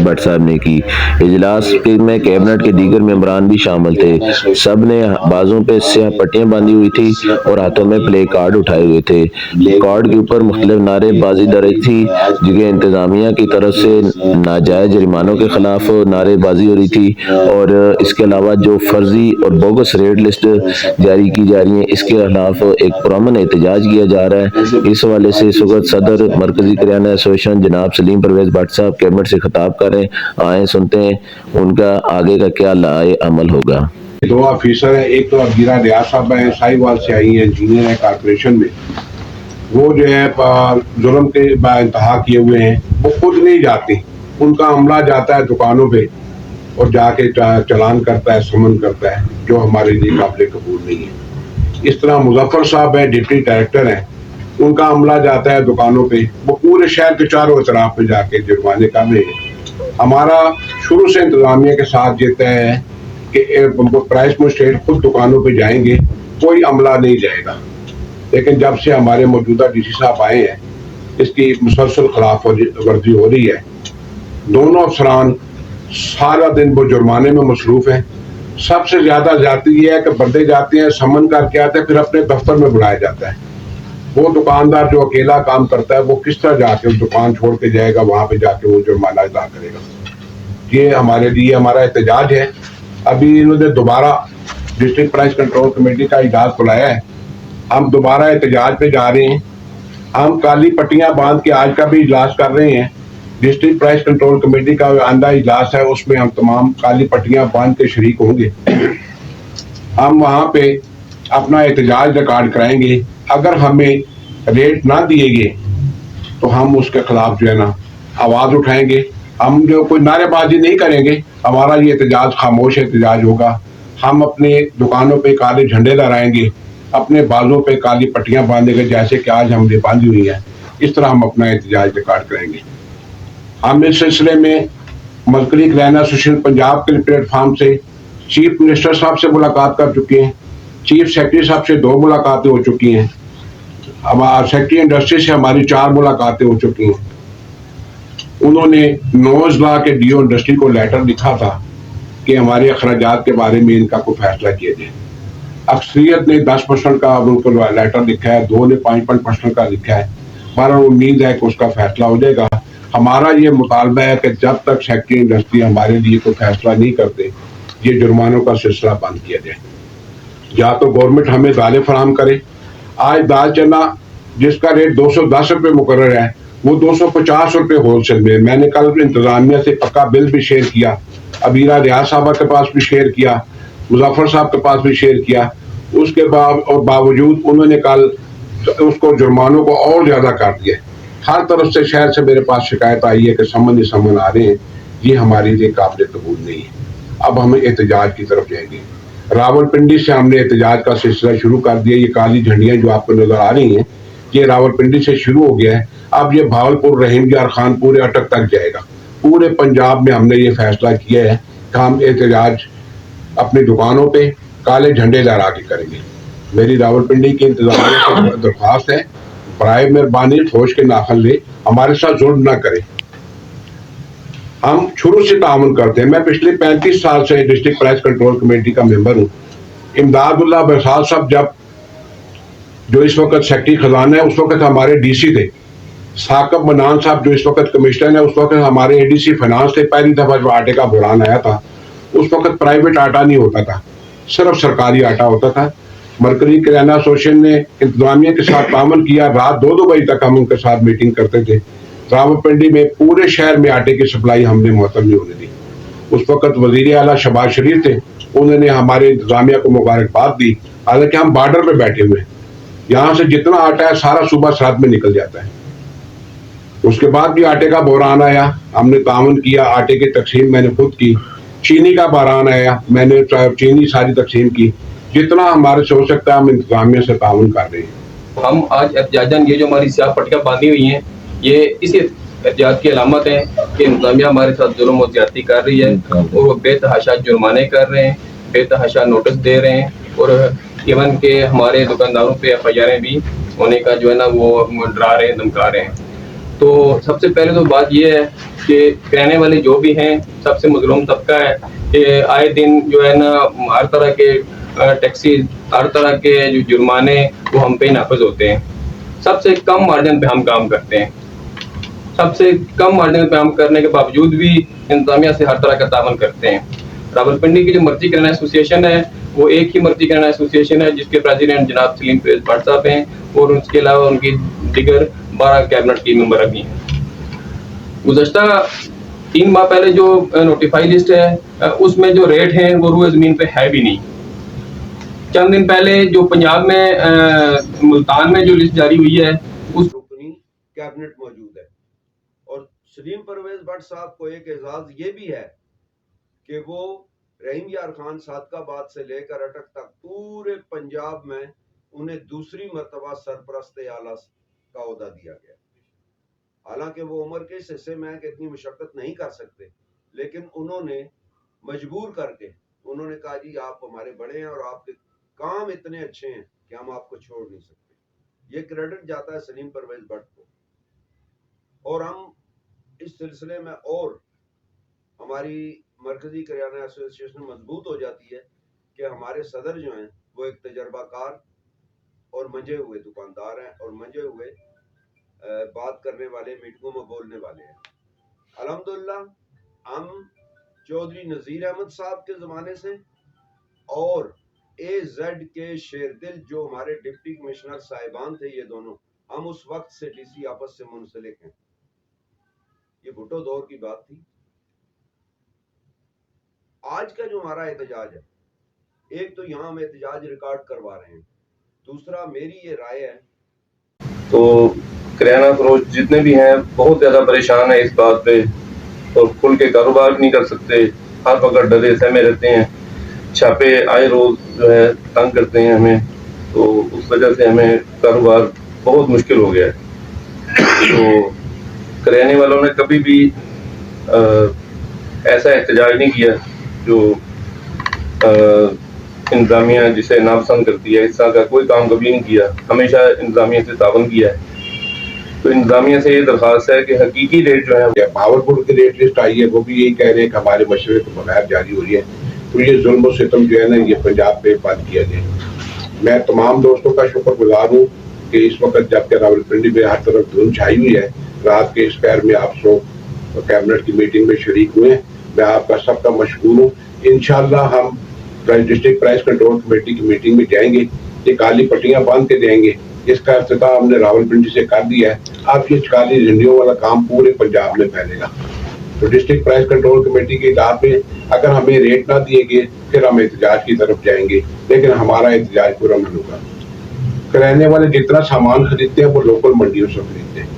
But صاحب نے کی۔ اجلاس میں کیبنٹ کے دیگر ممبران بھی شامل تھے۔ سب نے بازوں پہ سیاہ پٹیاں باندھی ہوئی تھی اور ہاتھوں میں پلے کارڈ اٹھائے ہوئے تھے۔ کارڈ کے اوپر مختلف نعرے بازی درج تھی، جگہ انتظامیہ کی طرف سے ناجائز جرمانوں کے خلاف نعرے بازی ہو رہی تھی، اور اس کے علاوہ جو فرضی اور بوگس ریٹ لسٹ جاری کی جا رہی ہیں اس کے خلاف ایک پرامن احتجاج کیا جا رہا ہے۔ اس حوالے سے اس وقت صدر مرکزی کریانہ ایسوسیشن جناب سلیم پرویز بٹ صاحب کیبنٹ سے خطاب کر رہے ہیں، آئیں سنتے ہیں ان کا آگے کا کیا لائے عمل ہوگا۔ دو آفیسر ہیں، ایک تو عبداللہ ریاض صاحب ہیں، ساہیوال سے آئی ہیں، انجینئر ہیں کارپوریشن میں۔ وہ جو ہے ظلم کے با انتہا کیے ہوئے ہیں، وہ خود نہیں جاتے، ان کا عملہ جاتا ہے دکانوں پہ اور جا کے چلان کرتا ہے، سمن کرتا ہے، جو ہمارے لیے قابل قبول نہیں ہے۔ اس طرح مظفر صاحب ہیں، ڈپٹی ڈائریکٹر ہیں، ان کا عملہ جاتا ہے دکانوں پہ، وہ پورے شہر کے چاروں اطراف میں جا کے جرمانے کا میں۔ ہمارا شروع سے انتظامیہ کے ساتھ یہ طے ہے کہ پرائس مسٹریٹ خود دکانوں پہ جائیں گے، کوئی عملہ نہیں جائے گا۔ لیکن جب سے ہمارے موجودہ ڈی سی صاحب آئے ہیں، اس کی مسلسل خلاف ورزی ہو رہی ہے۔ دونوں افسران سارا دن وہ جرمانے میں مصروف ہیں۔ سب سے زیادہ زیادتی یہ ہے کہ بندے جاتے ہیں، سمن کر کے آتے ہیں، پھر اپنے دفتر میں بلایا جاتا ہے۔ وہ دکاندار جو اکیلا کام کرتا ہے، وہ کس طرح جا کے دکان چھوڑ کے جائے گا، وہاں پہ جا کے وہ جرمانہ ادا کرے گا۔ یہ ہمارے لیے ہمارا احتجاج ہے۔ ابھی انہوں نے دوبارہ ڈسٹرکٹ پرائس کنٹرول کمیٹی کا اجلاس بلایا ہے، ہم دوبارہ احتجاج پہ جا رہے ہیں۔ ہم کالی پٹیاں باندھ کے آج کا بھی اجلاس کر رہے ہیں۔ ڈسٹرکٹ پرائس کنٹرول کمیٹی کا آئندہ اجلاس ہے، اس میں ہم تمام کالی پٹیاں باندھ کے شریک ہوں گے۔ ہم وہاں پہ اپنا احتجاج ریکارڈ کرائیں گے۔ اگر ہمیں ریٹ نہ دیے گئے تو ہم اس کے خلاف جو ہے نا آواز اٹھائیں گے۔ ہم جو کوئی نعرے بازی نہیں کریں گے، ہمارا یہ احتجاج خاموش احتجاج ہوگا۔ ہم اپنے دکانوں پہ کالے جھنڈے لہرائیں گے، اپنے بازوں پہ کالی پٹیاں باندھیں گے، جیسے کہ آج ہم نے باندھی ہوئی ہیں۔ اس طرح ہم اپنا احتجاج ریکارڈ کریں گے۔ ہم اس سلسلے میں مرکزی کریانہ ایسوسیشن پنجاب کے پلیٹ فارم سے چیف منسٹر صاحب سے ملاقات کر چکے ہیں، چیف سیکرٹری صاحب سے 2 ملاقاتیں ہو چکی ہیں، سیکرٹری انڈسٹری سے ہماری 4 ملاقاتیں ہو چکی ہیں۔ انہوں نے 9 اضلاع کے ڈی او انڈسٹری کو لیٹر لکھا تھا کہ ہمارے اخراجات کے بارے میں ان کا کوئی فیصلہ کیا جائے۔ اکثریت نے 10% کا ان کو لیٹر لکھا ہے، 2 نے 5% کا لکھا ہے۔ ہمارا امید ہے کہ اس کا فیصلہ ہو جائے گا۔ ہمارا یہ مطالبہ ہے کہ جب تک سیکرٹری انڈسٹری ہمارے لیے کوئی فیصلہ نہیں کرتے، یہ جرمانوں کا سلسلہ بند کیا جائے۔ یا تو گورنمنٹ ہمیں دالیں فراہم کرے۔ آج دال چنا جس کا ریٹ 210 روپے مقرر ہے، وہ 250 روپے ہول سیل میں نے کل انتظامیہ سے پکا بل بھی شیئر کیا، عبیرہ ریاض صاحبہ کے پاس بھی شیئر کیا، مظفر صاحب کے پاس بھی شیئر کیا۔ اس کے باوجود انہوں نے کل اس کو جرمانوں کو اور زیادہ کر دیا۔ ہر طرف سے شہر سے میرے پاس شکایت آئی ہے کہ سمن آ رہے ہیں، یہ ہمارے لیے قابل قبول نہیں ہے۔ اب ہم احتجاج کی طرف جائیں گے۔ راولپنڈی سے ہم نے احتجاج کا سلسلہ شروع کر دیا۔ یہ کالی جھنڈیاں جو آپ کو نظر آ رہی ہیں، یہ راولپنڈی سے شروع ہو گیا ہے۔ اب یہ بھاولپور، رحیم یار خان، پورے اٹک تک جائے گا۔ پورے پنجاب میں ہم نے یہ فیصلہ کیا ہے کہ ہم احتجاج اپنی دکانوں پہ کالے جھنڈے لہرا کے کریں گے۔ میری راولپنڈی کی انتظامیہ سے درخواست ہے، برائے مہربانی ٹھوس کے ناخن لے، ہمارے ساتھ ظلم نہ کرے۔ ہم شروع سے تعاون کرتے ہیں۔ میں پچھلے 35 سال سے ڈسٹرکٹ پرائس کنٹرول کمیٹی کا ممبر ہوں۔ امداد اللہ بحساد صاحب جو اس وقت سیکرٹری خزانہ ہے، اس وقت ہمارے ڈی سی تھے۔ ثاقب منان صاحب جو اس وقت کمشنر ہیں، اس وقت ہمارے اے ڈی سی فائنانس تھے۔ پہلی دفعہ جو آٹے کا بحران آیا تھا، اس وقت پرائیویٹ آٹا نہیں ہوتا تھا، صرف سرکاری آٹا ہوتا تھا۔ مرکزی کریانہ ایسوسیشن نے انتظامیہ کے ساتھ تعاون کیا۔ رات 2 بجے تک ہم ان کے ساتھ میٹنگ کرتے تھے۔ راولپنڈی میں پورے شہر میں آٹے کی سپلائی ہم نے معطل نہیں ہونے دی۔ اس وقت وزیر اعلیٰ شہباز شریف تھے، انہوں نے ہمارے انتظامیہ کو مبارکباد دی، حالانکہ ہم بارڈر پہ بیٹھے ہوئے ہیں۔ یہاں سے جتنا آٹا ہے سارا صوبہ سرحد میں نکل جاتا ہے۔ اس کے بعد بھی آٹے کا بحران آیا، ہم نے تعاون کیا، آٹے کی تقسیم میں نے خود کی۔ چینی کا بحران آیا، میں نے چینی ساری تقسیم کی۔ جتنا ہمارے سے ہو سکتا ہے ہم انتظامیہ سے تعاون کر رہے ہیں۔ ہم آج احتجاجاً یہ جو ہماری سیاہ پٹیاں باندھی ہوئی ہیں، یہ اسی احتجاج کی علامت ہے کہ انتظامیہ ہمارے ساتھ ظلم و زیادتی کر رہی ہے، اور وہ بے تحاشا جرمانے کر رہے ہیں، بے تحاشا نوٹس دے رہے ہیں، اور ایون کہ ہمارے دکانداروں پہ ایف آئی آریں بھی ہونے کا جو ہے نا وہ ڈرا رہے ہیں، دھمکا رہے ہیں۔ تو سب سے پہلے تو بات یہ ہے کہ کرانے والے جو بھی ہیں سب سے مظلوم طبقہ ہے کہ آئے دن جو ہے نا ہر طرح کے ٹیکسی ہر طرح کے جو جرمانے وہ ہم پہ نافذ ہوتے ہیں. سب سے کم مارجن پہ ہم کام کرتے ہیں. سب سے کم مارجن پہ ہم کرنے کے باوجود بھی انتظامیہ سے ہر طرح کا تعاون کرتے ہیں. راولپنڈی کی جو مرچی کرانا ایسوسی ایشن ہے وہ ایک ہی مرچی کرانا ایسوسی ایشن ہے جس کے پریزیڈنٹ جناب سلیم فیض بٹ صاحب ہیں اور اس کے علاوہ ان کی دیگر 12 کیبنٹ ٹیم ممبر بھی ہیں. گزشتہ 3 ماہ پہلے جو نوٹیفائی لسٹ ہے اس میں جو ریٹ ہیں وہ روئے زمین پہ ہے بھی نہیں. چند دن پہلے جو پنجاب میں ملتان میں جو لسٹ جاری ہوئی ہے اس رکنی کیبنٹ موجود ہے. اور سلیم پرویز بٹ صاحب کو ایک اعزاز یہ بھی ہے کہ وہ رحیم یار خان صادق آباد سے لے کر اٹک تک پورے پنجاب میں انہیں دوسری مرتبہ سرپرست اعلیٰ کا عہدہ دیا گیا. حالانکہ وہ عمر کے اس حصے میں کہ اتنی مشقت نہیں کر سکتے لیکن انہوں نے مجبور کر کے انہوں نے کہا جی آپ ہمارے بڑے ہیں اور آپ کے کام اتنے اچھے ہیں کہ ہم آپ کو چھوڑ نہیں سکتے. یہ کریڈٹ جاتا ہے سلیم پرویز بٹ کو. اور ہم اس سلسلے میں اور ہماری مرکزی کریانہ ایسوسی ایشن مضبوط ہو جاتی ہے کہ ہمارے صدر جو ہیں وہ ایک تجربہ کار اور منجے ہوئے دکاندار ہیں اور منجے ہوئے بات کرنے والے میٹنگوں میں بولنے والے ہیں. الحمدللہ ہم چودھری نذیر احمد صاحب کے زمانے سے اور اے زیڈ کے شیردل جو ہمارے ڈپٹی کمشنر صاحبان تھے یہ دونوں ہم اس وقت سے ڈی سی آپس سے منسلک ہیں. یہ بھٹو دور کی بات تھی. آج کا جو ہمارا احتجاج ہے ایک تو یہاں ہم احتجاج ریکارڈ کروا رہے ہیں. دوسرا میری یہ رائے ہے تو کریانہ فروش جتنے بھی ہیں بہت زیادہ پریشان ہیں اس بات پہ اور کھل کے کاروبار نہیں کر سکتے. ہر وقت ڈرے سہمے رہتے ہیں. چھاپے آئے روز جو ہے تنگ کرتے ہیں ہمیں تو اس وجہ سے ہمیں کاروبار بہت مشکل ہو گیا ہے. تو کریانے والوں نے کبھی بھی ایسا احتجاج نہیں کیا جو انتظامیہ جسے ناپسند کرتی ہے. اس طرح کا کوئی کام کبھی نہیں کیا. ہمیشہ انتظامیہ سے تعاون کیا ہے. تو انتظامیہ سے یہ درخواست ہے کہ حقیقی ریٹ جو ہے بھاولپور کی ریٹ لسٹ آئی ہے وہ بھی یہی کہہ رہے ہیں کہ ہمارے مشورے کے بغیر جاری ہو رہی ہے. تو یہ ظلم و ستم جو ہے نا یہ پنجاب پہ بند کیا جائے. میں تمام دوستوں کا شکر گزار ہوں کہ اس وقت جب کہ راولپنڈی میں ہر طرف دھند چھائی ہوئی ہے رات کے اس پیر میں آپ سو کیبنٹ کی میٹنگ میں شریک ہوئے ہیں. میں آپ کا سب کا مشکور ہوں. انشاءاللہ ہم ڈسٹرکٹ پرائس کنٹرول کمیٹی کی میٹنگ میں جائیں گے. یہ کالی پٹیاں باندھ کے دیں گے. اس کا افتتاح ہم نے راولپنڈی سے کر دیا ہے. اب یہ کالی جھنڈیوں والا کام پورے پنجاب میں پھیلے گا. تو ڈسٹرکٹ پرائس کنٹرول کمیٹی کی اطاعت میں اگر ہمیں ریٹ نہ دیے گئے پھر ہم احتجاج کی طرف جائیں گے لیکن ہمارا احتجاج پورا نہ ہوگا. کرانے والے جتنا سامان خریدتے ہیں وہ لوکل منڈیوں سے خریدتے ہیں.